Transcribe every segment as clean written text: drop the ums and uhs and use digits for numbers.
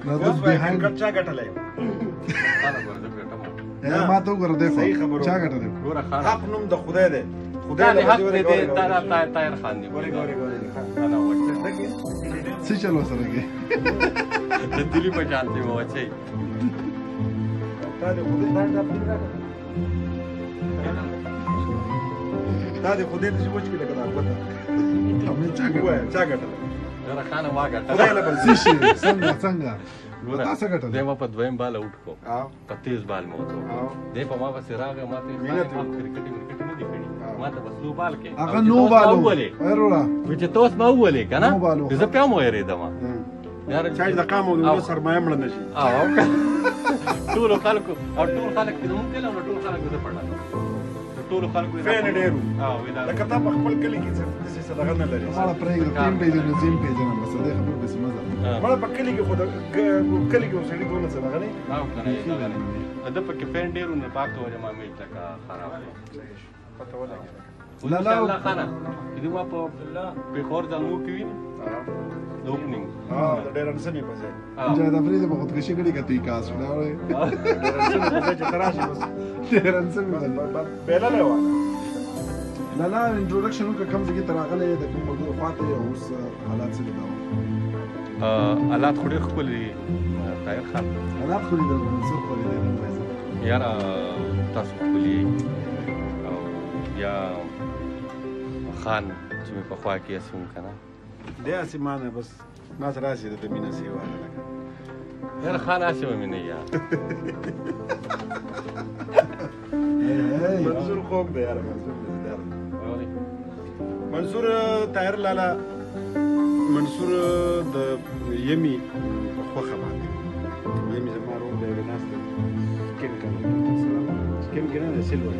اوس وایي کرکټ چا ګټلی ما ته وګوره دی خو چا ګټلی حق نوم د خدای دی خدای له حق دی طاهر خان دی څه چل ورسره کوي د دلی په شان دی واچي تا دې خدای ته چې وچ کړي لکه دا ګوته چا ګټلی ډېره خانه ما ګټله خدای له بل څه شي څنګه تاسو ګټل دی ما په دویم بال اوټ کو په تیز بال مې وته دی په ما پسې راغی ما ته کرکټ نه دی کړی ما ته بس نو بال کې هغه نو بالو ورورا چې تاسو ما ولې کنه زه په مو یریدم یار چا د قام او د سرمایه مړ نشي ټول خلکو کې مونږ له ټول خلکو ته پړل ټول خلکو فین ډیرو لکه تا په خپل کلی کې څه څه نه لري ما پرېږه تیم پیجن زم پیجن بس ده خبر بس مزه ما په کلی کې خود کلی کې وسړي دونه څه غلې دا په کې فین ډیرو نه پاتې وره ما مې تکا خراب پته ولګي لا الله خانه دې ما په خور ځلمو کې ویني اوپننګ د ډیرن سمې په ځای جا د فرید په خودکشي کړي کته کاس ولاوي ډیرن سمې په ځای چې تراشي بس ډیرن سمې بیل نه و لا انټروډکشن وکړه کوم ځای ته راغلی د کوم موضوع فاته اوس حالات څه دي حالات خو ډېر ښکلي دي طاهر خان حالات خو دې د منصور خو دې یاره تاسو ښکلي او یا خان چې مې په خوا کې اسم که نه دی هسې ما نه بس ما سره هسې د مینه سیوا ده لکه یاره خان هسې به مې نه یار منصور خوږ دی یاره منصور طاهر لالا منصور د یمي په خوښه باندې یمي زما روم دی ناست سکین کنه سکین کنه د سیلور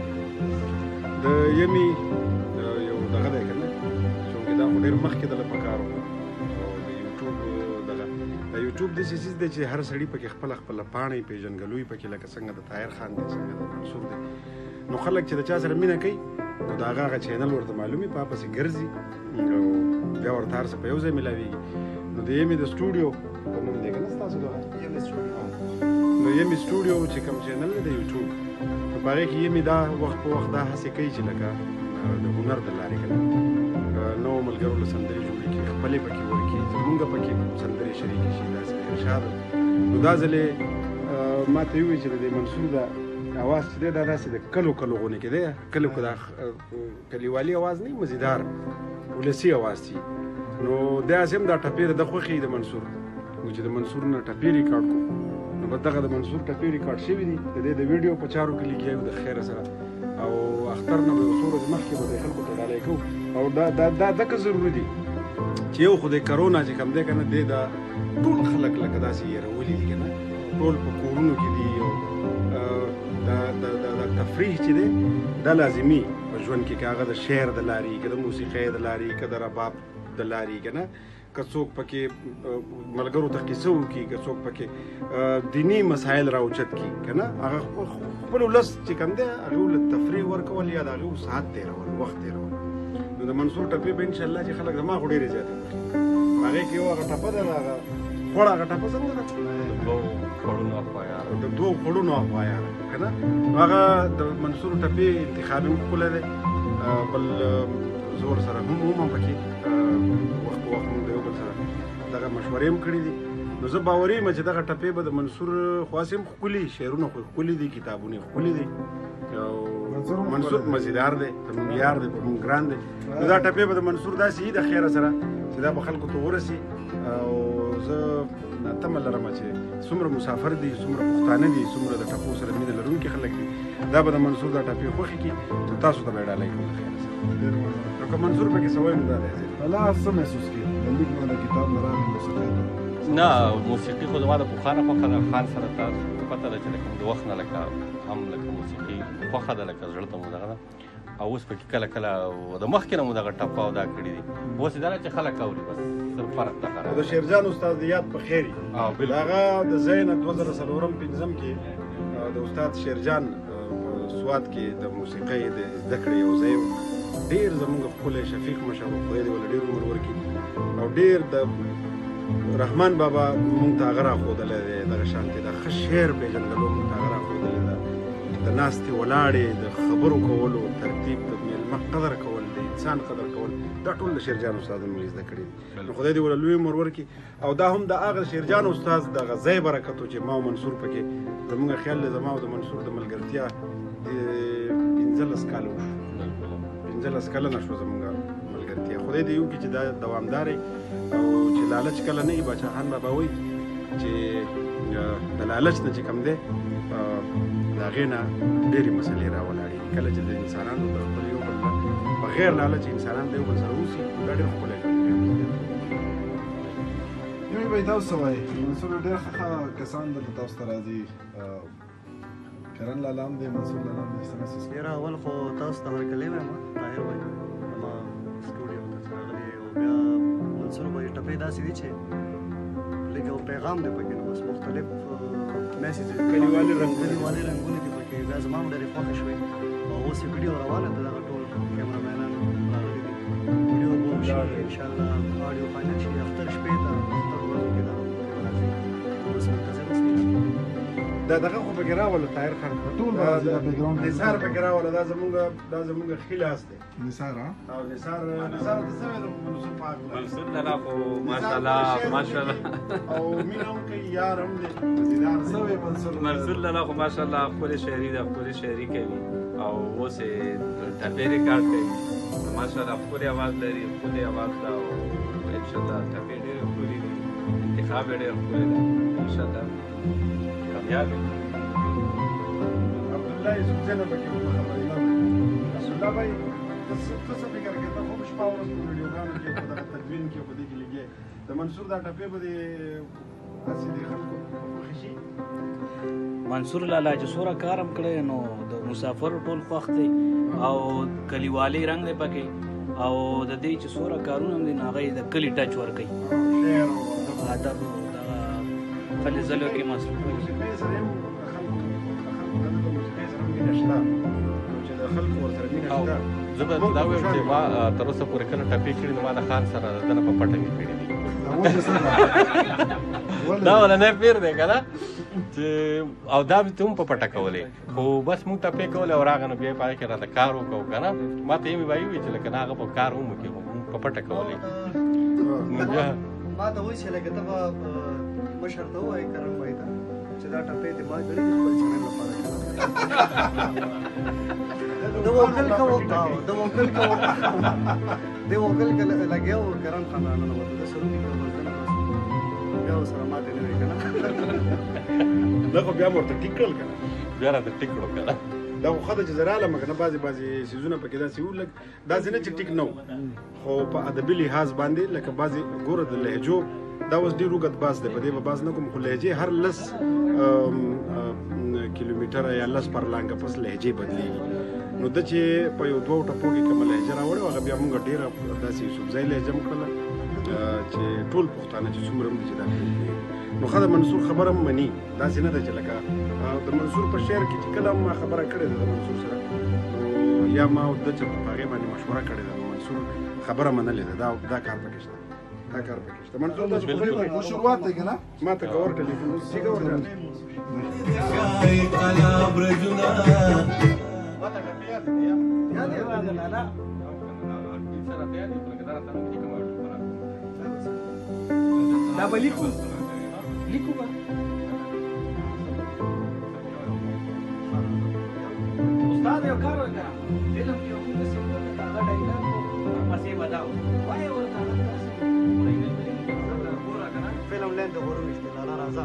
د یمي یو دغه دی کنه چې دا خو ډېر مخکې دله پکار و او د یوټیوب دغه د یوټیوب داسې څیز دی چې هر سړي پکې خپله پاڼې پېژندګلوي پکې لکه څنګه د طاهر خان دی څنګه د منصور دی نو خلک چې د چا سره مینه کوي نو د هغه چینل ورته معلومي په پسې ګرځي او بیا ورته هر څه په یو ځای میلاویږي نو د یمي د سټوډیو په نوم دی که نه ستاسو دغه نو یمي سټوډیو چې کوم چینل دی د یوټیوب نو په هغې کې یمي دا وخت په وخت دا هڅې کوي چې لکه د هنر د لارې که نه نوو ملګرو له سندرې جوړې کړي خپلې پکې ورکړي زمونږ پکې سندرې شریکې شي داسې ارشاد نو دا ځلې ما ته ووایي چې د منصور دا اواز چې دی دا داسې د کلو غونې کې دی کلو کې دا کلیوالي اواز نه مزیدار ولسي اواز چې نو داسې هم دا ټپې د خوښې د منصور نو چې د منصور نه ټپې ریکارډ کړو نو به دغه د منصور ټپې ریکارډ شوي دي د دې د ویډیو په چارو کې لګیا د خیره سره او اختر نه به یو څو ورځې مخکې به د خلکو ته ډالۍ کوو او دا دکه ضروري دي چې یو خو د کرونا چې کوم دی که نه دی دا ټول خلک لکه داسې یېرولي دي که نه ټول په کورونو کې دي او د تفریح چې دی دا لازمي په ژوند کې که هغه د شعر د لارې که د موسیقۍ د لارې که د رباب د لارې که نه که څوک پکې ملګرو ته قصه وکړي که څوک پکې دیني مسایل راوچت کړي که نه هغه خپل ولس چې کوم دی هغې له تفریح ورکول یا د هغې ساعت تېرول وخت تېرول نو د منصور ټپې به انشاءالله چې خلک زما خو ډېرې زیاتې خوښي هغې کې یو هغه ټپه ده هغه خوړه هغه ټپه څنګه ده د دوو خوړونو اخوا یاره که نه نو هغه د منصور ټپې انتخاب هم ښکلی دی بل زور سره هم پکې وخت په وخت موږ د یو بل سره دغه مشورې هم کړي دي نو زه باوري یم چې دغه ټپې به د منصور خو هسې هم ښکلي شعرونه خو ښکلي دي کتابونه یې ښکلي دي او منصور مزیدار دی په نوم یار دی په نوم ګران دی نو دا ټپې به د منصور داسې وي د خیره سره چې دا به خلکو ته ورسي او زه تمه لرم چې څومره مسافر دي څومره پښتانه دي څومره د ټپو سره مینه لرونکي خلک دي دا به د منصور دا ټپې خوښې کړي نو تاسو ته به یې ډالۍ کوم د خیره سره نو که منصور پکې څه وایم نو دا دی الله څه محسوس کړي د لیک نه د کتاب نه راغلی موسیقۍ نه موسیقي خو زما د پخوانه خوښه ده خان سره تاسو پته ده چې لکه د وخت نه لکه هم لکه موسیقي خوښه ده لکه زړه ته مو دغه ده او اوس پکې کله کله د مخکې نه مو دغه ټپه او دا کړي دي اوس یې دا ده چې خلک اوري بس صرف فرق ده د شیرجان استاد یاد په خیر د هغه د ځای نه 2004-5 کې د استاد شیرجان سوات کې د موسیقۍ د زده کړې یو ځای ډېر زموږ ښکلی شفیق مشر خدای دې ولې ډېر عمر ورکړي او ډېر د رحمان بابا مونږ ته هغه راښودلی دی دغه شانتې د ښه شعر پېژندلو مونږ ته هغه راښودلی ده د ناستې ولاړې د خبرو کولو ترتیب د میلمه قدر کول د انسان قدر کول دا ټول د شیرجان استادانو موږ زده کړي دي نو خدای دې ورله لوی عمر ورکړي او دا هم د هغه شیرجان استاد دغه ځای برکت و چې ما او منصور پکې زموږ خیال دی زما او د منصور د ملګرتیا د 15 کاله وشو 15 کلنه شوه زموږ ملګرتیا خدای دې وکړي چې دا دوامدار او چې لالچ کله نه وي باچا خان بابا وایي چې د لالچ نه چې کوم دی د هغې نه ډېرې مسلې راولاړېږي کله چې د انسانانو د خپل یو بل نه بغیر لالچ انسانان د یو بل سره اوسي دا ډېر ښکلی یوې به یې تاسو څه وایي منصور ډېر ښه کسان دلته تاسو ته راځي کرن لالا هم دی منصور لالا هم دی یاره اول خو تاسو ته هرکلی وایم طاهر وایي زما سټوډیو ته چې راغلي او بیا منصور وایي ټپې داسې دي چې لږ یو پیغام دی پکې نو بس مختلف میسیج کلیوالي رنګونه دي پکې بیا زما هم ډېرې خوښې شوې او اوس یې ویډیو روانه ده دغه ټول کیمرامینان راغلي دي ویډیو به وشي انشاءالله اډیو فاینل شي اختر شپې ته اختر ورځو کې دا راځي بس منتظر اوسئ دا دغه خو پکې راوله طاهر خان ټول راځي دا بیکګراوند نثار پکې راوله دا زموږ ښي لاس دی نثار او نثار ته څه وایي د منصور په هکله منصور لالا خو ماشاءالله او مینه هم کوي یار هم دی مزیدار څه وایي منصور لالا خو ماشاءالله ښکلې شاعري ده ښکلې شاعري کوي او اوس یې ټپې ریکارډ کوي ماشاءالله ښکلې اواز لري ښکلې اواز ده او انشاءالله ټپې ډېرې ښکلې دي انتخاب یې ډېر ښکلی ده انشاءالله کامیاب وي عبدالله یوسف زینب پکې خبرې نه وایي رسولالله بھائی ته څه فکر کوې ته خو به شپه ورځ په ویډیوګانو کې په دغه تدوین کې په دې کې لګې د منصور دا ټپې به دې هسې د خلکو خوښې شي منصور لالا چې څومره کار هم کړی نو د مسافرو ټول خوښ دی او کلیوالي رنګ دی پکې او د دې چې څومره کارونه هم دي نو هغه یې د کلي ټچ ورکوي شعر او ادب او دغه فلزلو کې مصروف وي موسیقۍ سره هم د موسیقۍ سره هم مینه شته چې د خلکو ورسره مینه شته زه به دا وایم چې ما تر اوسه پورې کله ټپې کړي نو ما د خان سره د نه په پټه مې کړي دي دا ولنی پیر دی که نه چې او دا مې ته هم په پټه کولې خو بس موږ ټپې کولې او راغه نو بیا یې په هغې کې راته کار وکړو که نه ما ته یې مې وایي وي چې لکه نه هغه په کار هم وکړي خو موږ په پټه کولې نو بیا ما ته وایي چې لکه ته به مشر ته ووایې کرم بھائی ته چې دا ټپې دې ما کړي دي خپل چینل لپاره د وکل لګیا و کرم خان راننوته د سرودي په مزدنه بیا ورسره ماتې نه وې که نه دا خو بیا مې ورته ټیک کړل که نه بیا راته ټیک کړو که نه دا خو ښه ده چې زه راغلم که نه بعضې څیزونه پکې داسې وو لږ داسې نه چې ټیک نه و خو په ادبي لحاظ باندې لکه بعضې ګوره د لهجو دا اوس ډېر اوږد باز دی په دې به باز نه کوم خو لهجې هر 10 کیلومتره یا 10 پرلانګه پس لهجې بدلېږي نو ده چې په یو 2 ټپو کې کومه لهجه راوړې وه هغه بیا مونږ ډېره داسې یوسفزۍ لهجه م کړله چې ټول پښتانه چې څومره هم دي چې دا نو ښه د منصور خبره هم مني داسې نه ده چې لکه د منصور په شعر کې چې کله هم ما خبره کړې ده د منصور سره نو یا ما ده چې په هغې باندې مشوره کړې ده نو منصور خبره منلې ده دا کار پکې شته دا کار پکې شته منصور تاسو خو شروعات دی که نه ما ته ګور ټلیفون اوس چې ګور دا به لیکو به استاد یو کار وکړه فلم کې موږ څه وکړه هغه ډایلاګ پسې وداو وای ورته فلم لاندې د غورو وشته لالا راځه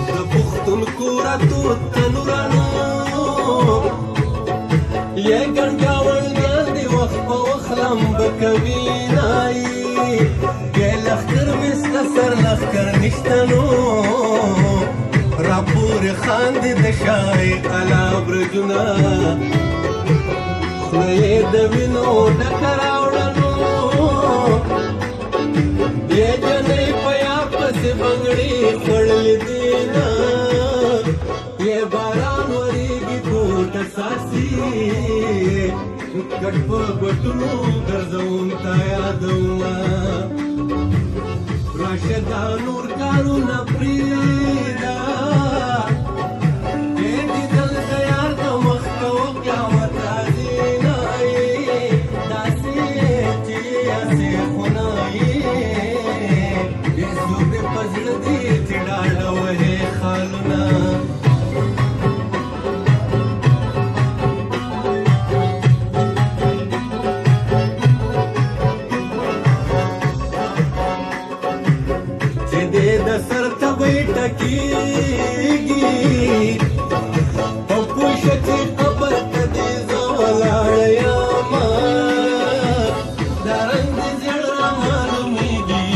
د پښتونخوا راتو تنورانو یې ګنګاول دی وخت په وخت لمبه کوي نای کې لښکر مسته سر لښکر نشته نو راپورې خاندي د ښارې الا برجونه خوله یې د وینو ډکه راوړنو یې جنۍ په یار پسې بنګړې خوړلې دي نه یې باران ورېږي ټوټه ساسي ګډ په ګټونو ګرځوم تا یادومه راشه دا نور کارونه پرېږده دې دل د یار د مخ کوه قیامت راځي نه داسې چې هسې خو نه دې څوک دې په زړه دي چې ډاډه وهې خالونه د سر تبې ټکېږي په پوښه چې قبر ته دې زه ولاړه یمه دا رنګ دې زړه رامعلومېږي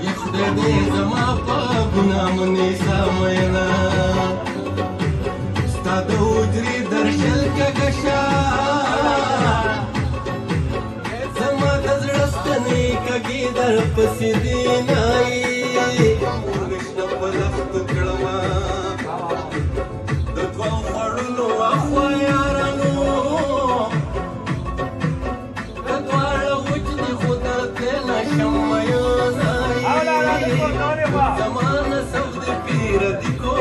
یا خدای دې زما په ګناه منیسه مینه ستا د حجرې درشل کږه شه کږي در پسې دي نایي ورنشته په لښتو کړمه د دوو خوړلو اخوا یارانو د دواړه وچ دي خو درتلی نشم میانایي زما نسب د پیره دي کو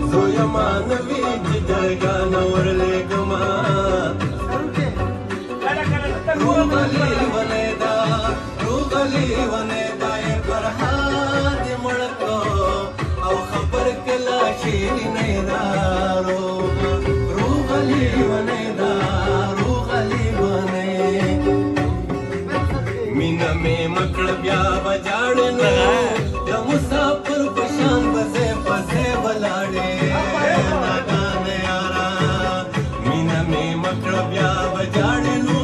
زویه ما نه وي چې جرګانه ورلېږمه روغلی ونیدا یې فرهاد مړ کړو او خبر کله شیرینۍ دا روغلی ونیدا مینه مې مکړه بیا به جاړنو د مسافر په شان به ځای په ځای ولاړې ناګانه یاره مینه مې مکړه بیا به جاړنو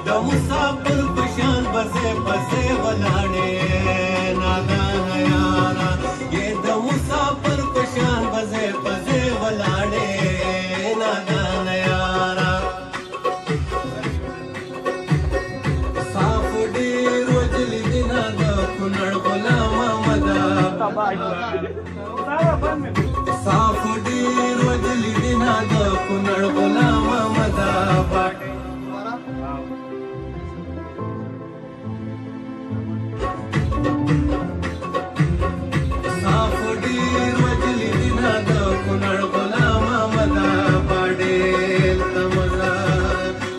د مسافر په شان به ځای په ځای ولاړې ناګانه یاره یې د مسافر په شان به ځای په ځای ولاړې ناګانه یاره صاف ډېر وجلي دي نه د کونړ غلام محمده صاف ډېر وجلي دي نه د کونړ غلام محمده صاف ډېر وجلي دي نه د کونړ غلام محمده باډېل ته مزه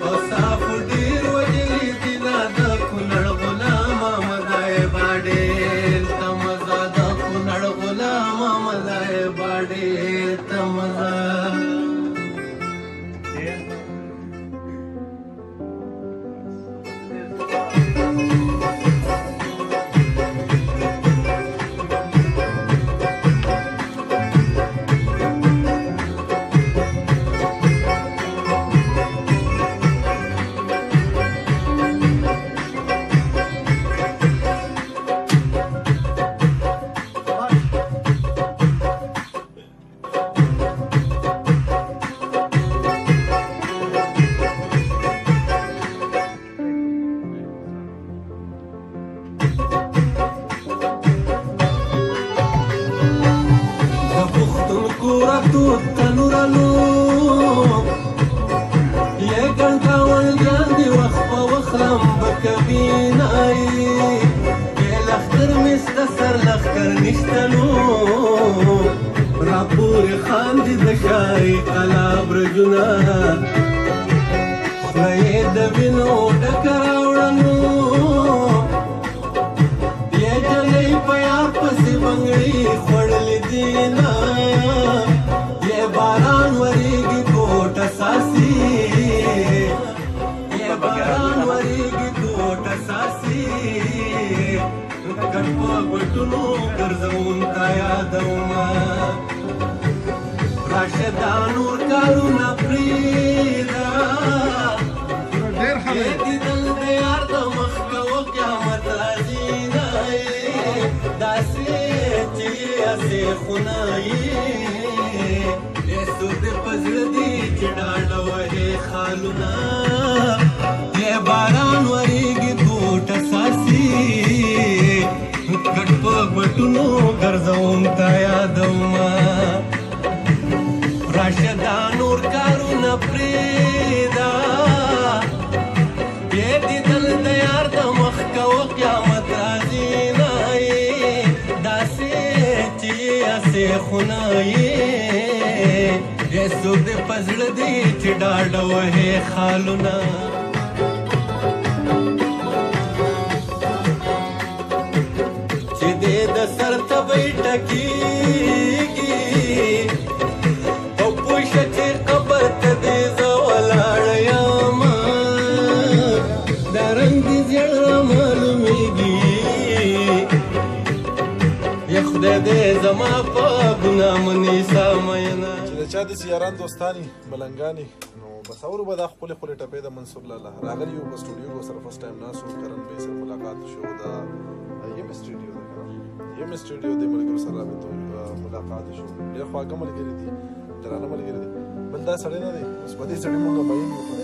او صاف ډېر وجلي دي نه د کونړ غلام محمده باډېل ته مزه د کونړ غلام محمده باډېل ته مزه راپورې خاندي د شاعري کلا برجونه خوله یې د وینو ډکه راوړنو یې جلۍ په یار پسې بنګړي خوړلې دي نه یې باران ورېږي کوټه ساسي یې باران ورېږي کوټه ساسي ګډ په ګټونو ګرځوم تا یادومه راشه دا نور کارونه پرېږده دې دل د یار د مخ کوه قیامت راځي نه داسې چې هسې خو نه یې څوک دې په زړه دي چې ډاډه وهې خالونه یې باران ورېږي کوټه ساسي ګډ په ګټونو ګرځوم تا یادومه راشه دا نور نور کارونه پرېږده بیا دیدل د یار د مخ کوه قیامت راځي نه داسې چې هسې خو نه یې څوک دې په زړه دی چې ډاډه وهې خالونه چې دې د سر تبۍ ټکېږي او پوه شه چې قبر ته دې زه ولاړه یمه دا رنګ دې زیړ رامعلومېږي یا خدای دې زما په ګناه منیسه مینه چې د چا داسې یاران دوستانې ملنګانې نو بس اورو به دا ښکلې ښکلې ټپې د منصور لاله راغلي یو په سټوډیو کې سره فرسټ ټایم ناست وو کرن بهي سره ملاقات شو د یم سټوډیو ده که یم سټوډیو د ملګرو سره رابطو ملاقات شو ډېر خواږه ملګري دي درانه ملګري دي بل دا سړی نه دی اوس په دې سړي مونږ مین یو